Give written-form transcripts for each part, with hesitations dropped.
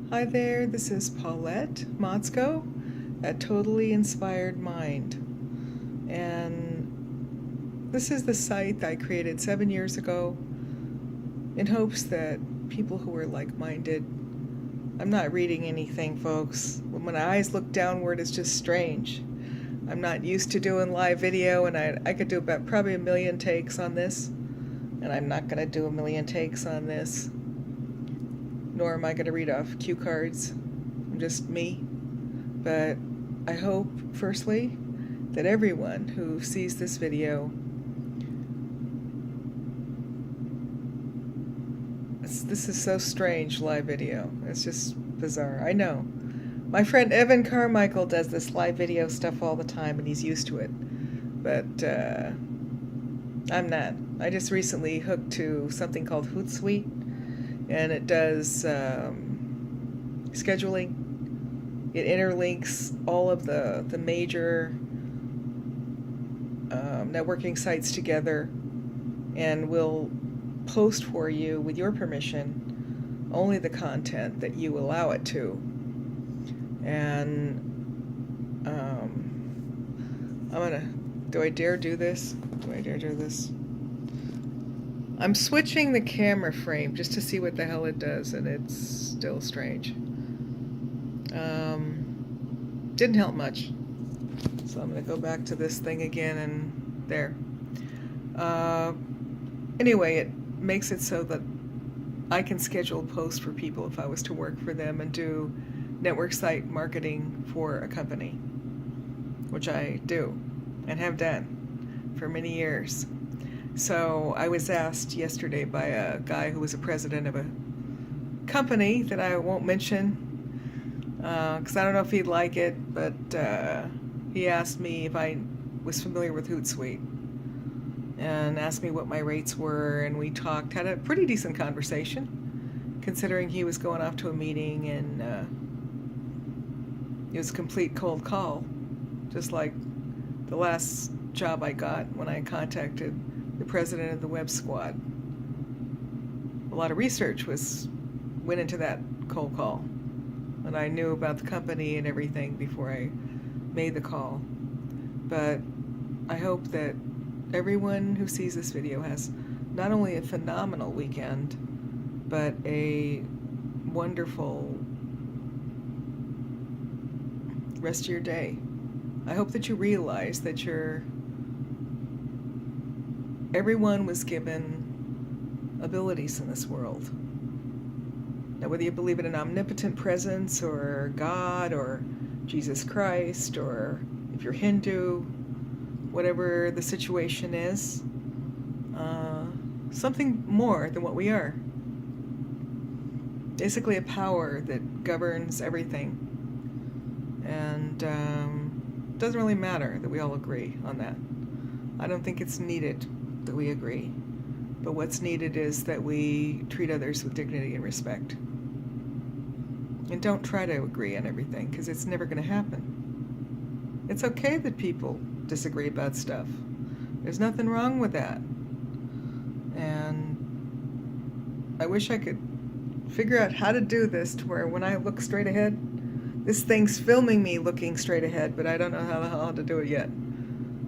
Hi there, this is Paulette Motzko at Totally Inspired Mind. And this is the site that I created 7 years ago in hopes that people who are like-minded. I'm not reading anything, folks. When my eyes look downward, it's just strange. I'm not used to doing live video, and I could do about probably a million takes on this. And I'm not going to do a million takes on this. Nor am I going to read off cue cards. I'm just me. But I hope, firstly, that everyone who sees this video, this is so strange, live video. It's just bizarre. I know. My friend Evan Carmichael does this live video stuff all the time, and he's used to it. But I'm not. I just recently hooked to something called Hootsuite, and it does scheduling. It interlinks all of the major networking sites together and will post for you, with your permission, only the content that you allow it to. And do I dare do this? Do I dare do this? I'm switching the camera frame just to see what the hell it does, and it's still strange. Didn't help much. So I'm going to go back to this thing again, and there. Anyway, it makes it so that I can schedule posts for people if I was to work for them and do network site marketing for a company, which I do and have done for many years. So I was asked yesterday by a guy who was a president of a company that I won't mention because I don't know if he'd like it, but he asked me if I was familiar with Hootsuite and asked me what my rates were, and we talked, had a pretty decent conversation considering he was going off to a meeting, and it was a complete cold call, just like the last job I got when I contacted the president of the web squad. A lot of research went into that cold call, and I knew about the company and everything before I made the call. But I hope that everyone who sees this video has not only a phenomenal weekend, but a wonderful rest of your day. I hope that you realize that everyone was given abilities in this world. Now, whether you believe in an omnipotent presence or God or Jesus Christ, or if you're Hindu, whatever the situation is, something more than what we are. Basically a power that governs everything. And it doesn't really matter that we all agree on that. I don't think it's needed that we agree. But what's needed is that we treat others with dignity and respect. And don't try to agree on everything, because it's never going to happen. It's okay that people disagree about stuff. There's nothing wrong with that. And I wish I could figure out how to do this to where when I look straight ahead, this thing's filming me looking straight ahead, but I don't know how the hell to do it yet.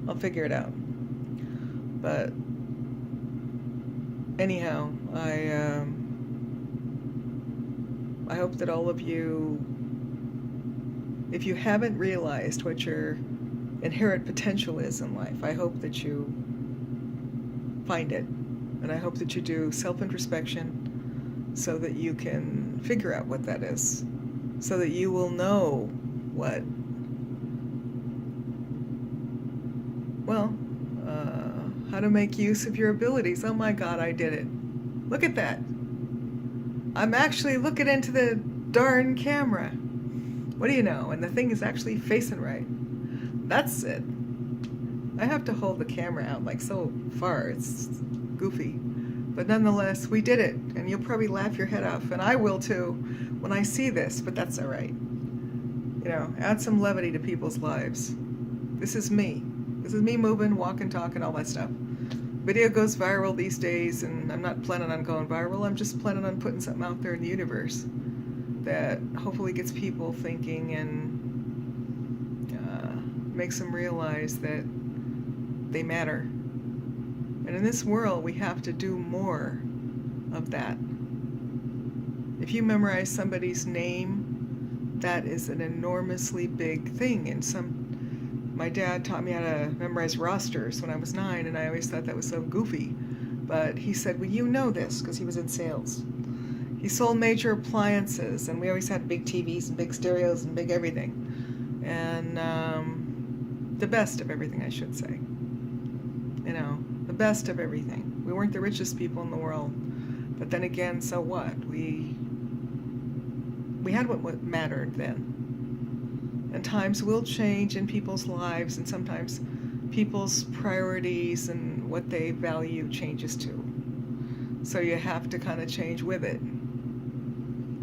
I'll figure it out. But anyhow, I hope that all of you, if you haven't realized what your inherent potential is in life, I hope that you find it. And I hope that you do self-introspection so that you can figure out what that is, so that you will know how to make use of your abilities. Oh my God, I did it. Look at that. I'm actually looking into the darn camera. What do you know? And the thing is actually facing right. That's it. I have to hold the camera out like so far. It's goofy. But nonetheless, we did it. And you'll probably laugh your head off. And I will too when I see this, but that's all right. You know, add some levity to people's lives. This is me. This is me moving, walking, talking, all that stuff. Video goes viral these days, and I'm not planning on going viral. I'm just planning on putting something out there in the universe. that hopefully gets people thinking and makes them realize that they matter. And in this world, we have to do more of that. If you memorize somebody's name, that is an enormously big thing. And my dad taught me how to memorize rosters when I was 9, and I always thought that was so goofy. But he said, well, you know this, because he was in sales. He sold major appliances, and we always had big TVs and big stereos and big everything. And the best of everything, I should say. You know, the best of everything. We weren't the richest people in the world. But then again, so what? We had what mattered then. And times will change in people's lives, and sometimes people's priorities and what they value changes too. So you have to kind of change with it.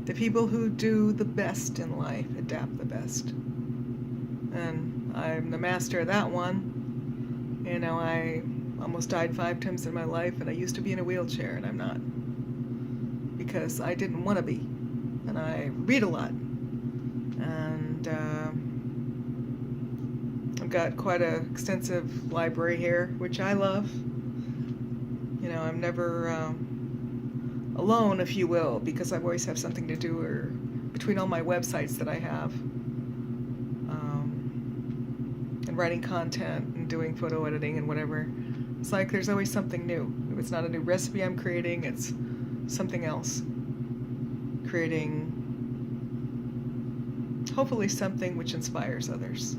The people who do the best in life adapt the best. And I'm the master of that one. You know, I almost died 5 times in my life, and I used to be in a wheelchair, and I'm not. Because I didn't want to be. And I read a lot. And I've got quite an extensive library here, which I love. You know, I'm never alone, if you will, because I always have something to do, or between all my websites that I have, and writing content and doing photo editing and whatever. It's like there's always something new. If it's not a new recipe I'm creating, it's something else. Creating, hopefully, something which inspires others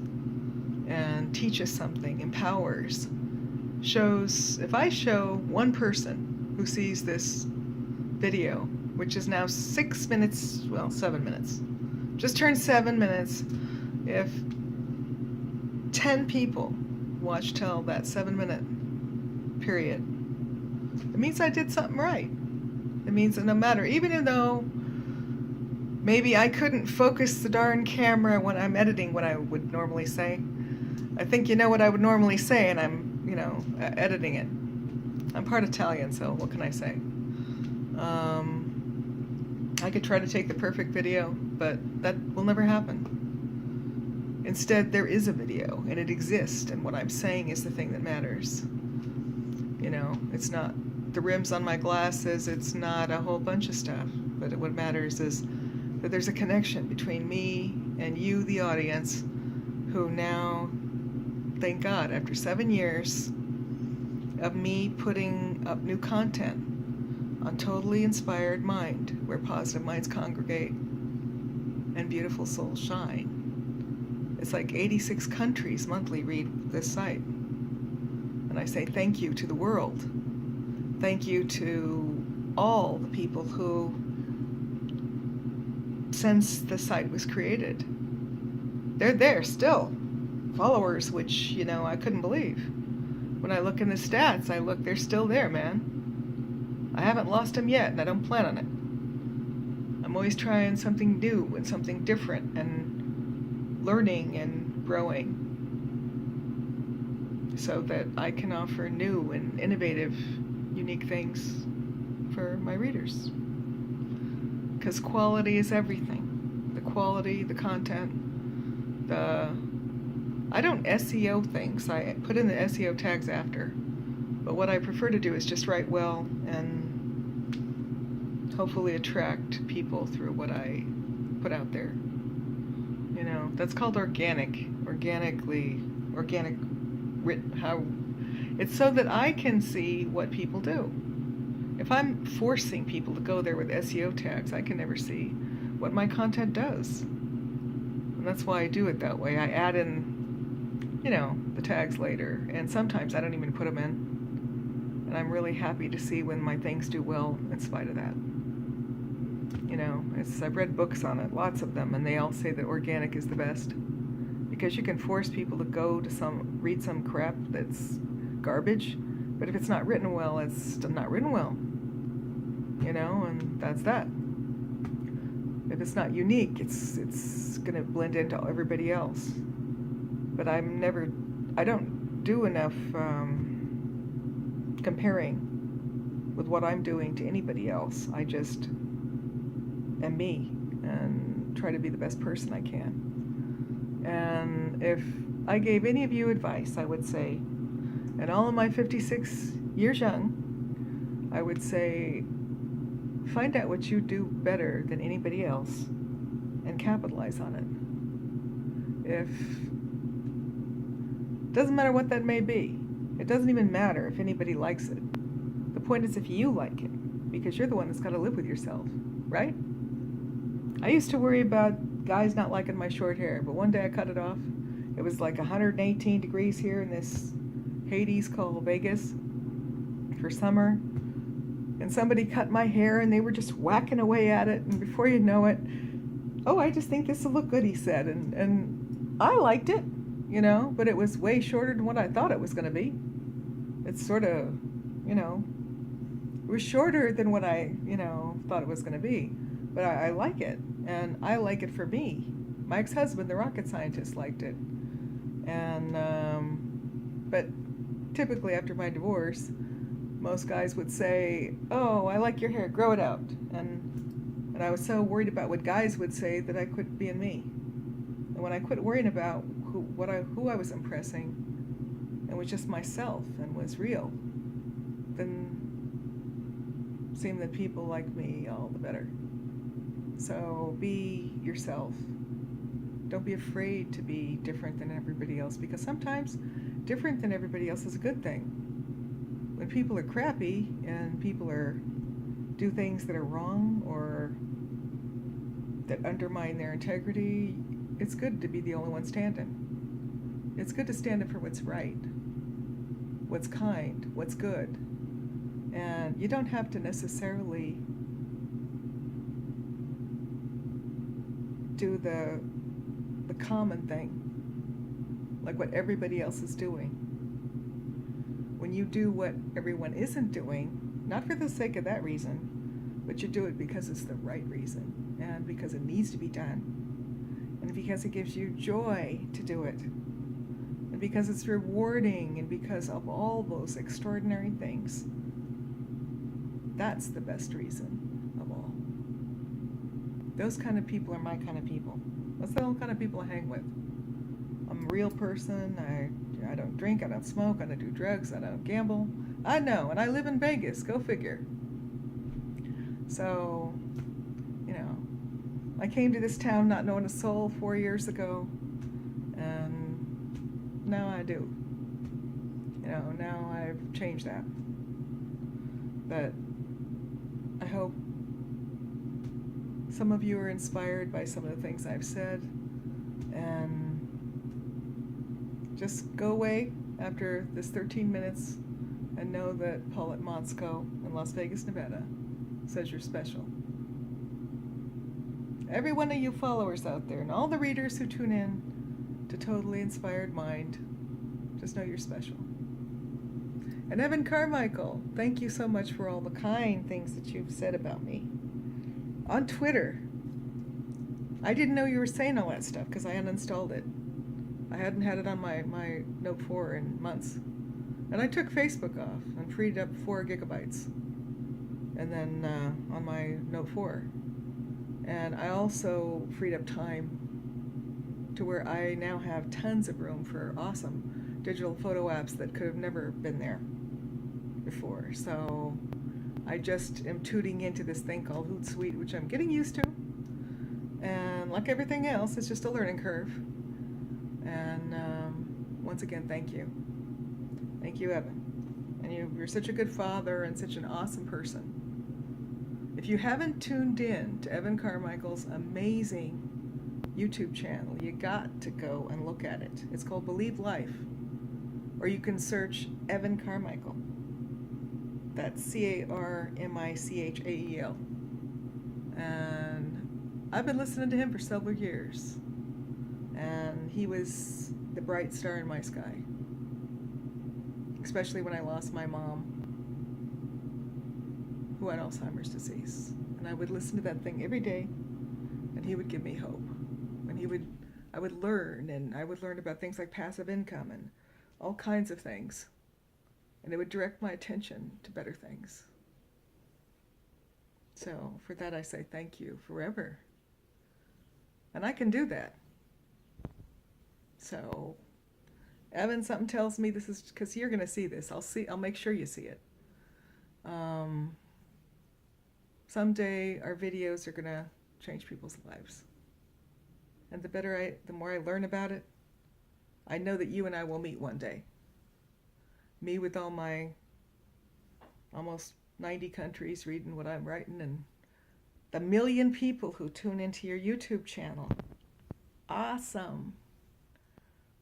and teaches something, empowers, shows. If I show one person who sees this video, which is now 6 minutes, well, 7 minutes, just turned 7 minutes, if 10 people watch till that 7-minute period, it means I did something right. It means that no matter, even though maybe I couldn't focus the darn camera when I'm editing what I would normally say, I think you know what I would normally say, and I'm, you know, editing it. I'm part Italian, so what can I say? I could try to take the perfect video, but that will never happen. Instead, there is a video, and it exists, and what I'm saying is the thing that matters. You know, it's not the rims on my glasses, it's not a whole bunch of stuff, but what matters is that there's a connection between me and you, the audience, who now, thank God, after 7 years of me putting up new content on Totally Inspired Mind, where positive minds congregate and beautiful souls shine. It's like 86 countries monthly read this site. And I say thank you to the world. Thank you to all the people who, since the site was created, they're there still. Followers, which, you know, I couldn't believe. When I look in the stats, they're still there, man. I haven't lost them yet, and I don't plan on it. I'm always trying something new and something different and learning and growing so that I can offer new and innovative, unique things for my readers. Because quality is everything. The quality, the content, I don't SEO things. I put in the SEO tags after. But what I prefer to do is just write well and hopefully attract people through what I put out there. You know, that's called organic. How it's so that I can see what people do. If I'm forcing people to go there with SEO tags, I can never see what my content does. And that's why I do it that way. I add in, you know, the tags later, and sometimes I don't even put them in. And I'm really happy to see when my things do well in spite of that. You know, I've read books on it, lots of them, and they all say that organic is the best. Because you can force people to go to read some crap that's garbage, but if it's not written well, it's not written well. You know, and that's that. If it's not unique, it's gonna blend into everybody else. But I don't do enough comparing with what I'm doing to anybody else. I just am me, and try to be the best person I can. And if I gave any of you advice, I would say, and all of my 56 years young, I would say, find out what you do better than anybody else and capitalize on it. Doesn't matter what that may be. It doesn't even matter if anybody likes it. The point is if you like it, because you're the one that's got to live with yourself, right? I used to worry about guys not liking my short hair, but one day I cut it off. It was like 118 degrees here in this Hades called Vegas for summer. And somebody cut my hair and they were just whacking away at it. And before you know it, oh, I just think this will look good, he said. And I liked it, but it was way shorter than what I thought it was going to be. It's sort of, it was shorter than what I, thought it was going to be. But I like it. And I like it for me. My ex-husband, the rocket scientist, liked it. And, but typically after my divorce, most guys would say, oh, I like your hair, grow it out. And I was so worried about what guys would say that I quit being me. And when I quit worrying about who I was impressing and was just myself and was real, then it seemed that people liked me all the better. So be yourself. Don't be afraid to be different than everybody else, because sometimes different than everybody else is a good thing. When people are crappy and people do things that are wrong or that undermine their integrity, it's good to be the only one standing. It's good to stand up for what's right, what's kind, what's good. And you don't have to necessarily do the common thing, like what everybody else is doing. When you do what everyone isn't doing, not for the sake of that reason, but you do it because it's the right reason, and because it needs to be done, and because it gives you joy to do it, and because it's rewarding, and because of all those extraordinary things. That's the best reason of all. Those kind of people are my kind of people. That's the only kind of people I hang with. I'm a real person. I don't drink, I don't smoke, I don't do drugs, I don't gamble. I know, and I live in Vegas, go figure. So, I came to this town not knowing a soul 4 years ago, and now I do. Now I've changed that. But I hope some of you are inspired by some of the things I've said, and just go away after this 13 minutes and know that Paulette Motzko in Las Vegas, Nevada says you're special. Every one of you followers out there and all the readers who tune in to Totally Inspired Mind, just know you're special. And Evan Carmichael, thank you so much for all the kind things that you've said about me. On Twitter, I didn't know you were saying all that stuff because I uninstalled it. I hadn't had it on my Note 4 in months. And I took Facebook off and freed up 4 gigabytes. And then on my Note 4. And I also freed up time to where I now have tons of room for awesome digital photo apps that could have never been there before. So I just am tuning into this thing called Hootsuite, which I'm getting used to. And like everything else, it's just a learning curve. And once again, thank you. Thank you, Evan. And you're such a good father and such an awesome person. If you haven't tuned in to Evan Carmichael's amazing YouTube channel, you got to go and look at it. It's called Believe Life. Or you can search Evan Carmichael. That's Carmichael. And I've been listening to him for several years. And he was the bright star in my sky. Especially when I lost my mom, who had Alzheimer's disease. And I would listen to that thing every day, and he would give me hope. And I would learn, and I would learn about things like passive income and all kinds of things. And it would direct my attention to better things. So for that I say thank you forever. And I can do that. So, Evan, something tells me this is because you're going to see this. I'll make sure you see it. Someday our videos are going to change people's lives. And the more I learn about it, I know that you and I will meet one day. Me with all my almost 90 countries reading what I'm writing, and the 1 million people who tune into your YouTube channel. Awesome.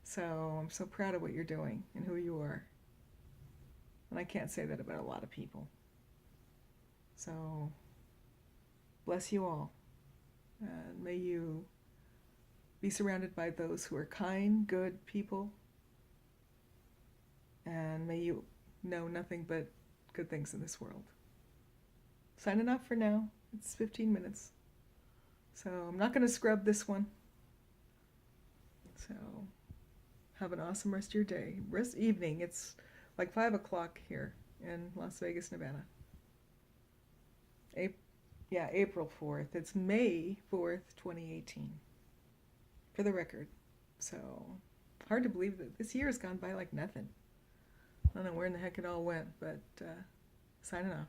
So I'm so proud of what you're doing and who you are. And I can't say that about a lot of people. So bless you all. And may you be surrounded by those who are kind, good people. And may you know nothing but good things in this world. Signing off for now. It's 15 minutes. So I'm not going to scrub this one. So have an awesome rest of your day. Evening. It's like 5 o'clock here in Las Vegas, Nevada. April 4th. It's May 4th, 2018. For the record. So hard to believe that this year has gone by like nothing. I don't know where in the heck it all went, but signing off.